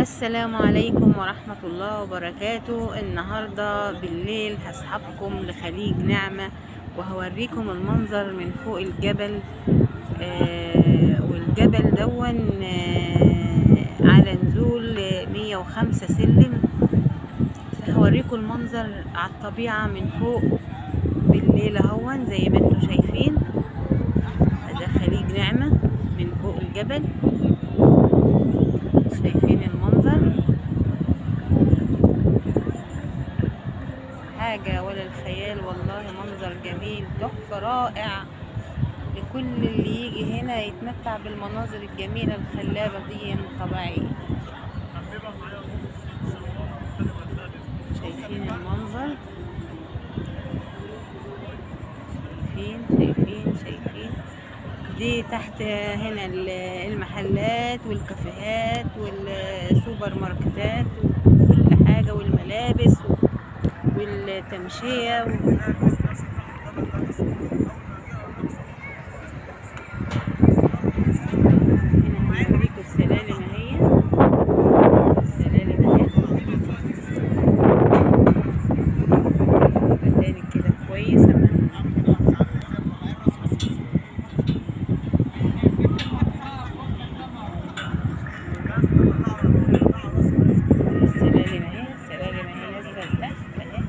السلام عليكم ورحمة الله وبركاته. النهاردة بالليل هسحبكم لخليج نعمة وهوريكم المنظر من فوق الجبل. والجبل دون على نزول 105 سلم، فهوريكم المنظر على الطبيعة من فوق بالليل اهون زي ما انتم شايفين. ده خليج نعمة من فوق الجبل، شايفين المنظر حاجة ولا الخيال. والله منظر جميل تحفة رائع لكل اللي يجي هنا يتمتع بالمناظر الجميلة الخلابة دي الطبيعية. شايفين المنظر، شايفين دي تحت هنا المحلات والكافيهات والسوبر ماركتات وكل حاجة والملابس والتمشية هنا هوريكم السلالم اهي، السلالم اهي تاني كده كويس. السلالم اهي نازلة لتحت اهي.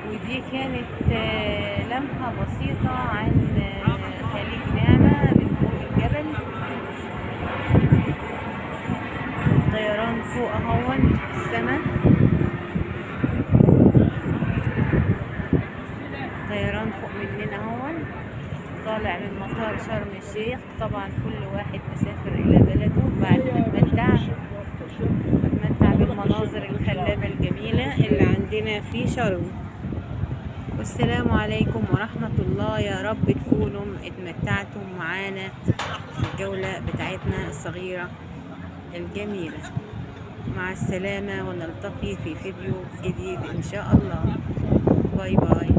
ودي كانت لمحة بسيطة عن خليج نعمة من فوق الجبل. طيران فوق اهون في السماء، طيران فوق مننا اهون طالع من مطار شرم الشيخ. طبعا كل واحد مسافر الى بلده بعد ما اتمتع بالمناظر الخلابة الجميلة اللي عندنا في شرم. والسلام عليكم ورحمة الله. يا رب تكونوا اتمتعتم معانا في الجولة بتاعتنا الصغيرة الجميلة. مع السلامة ونلتقي في فيديو جديد إن شاء الله. باي باي.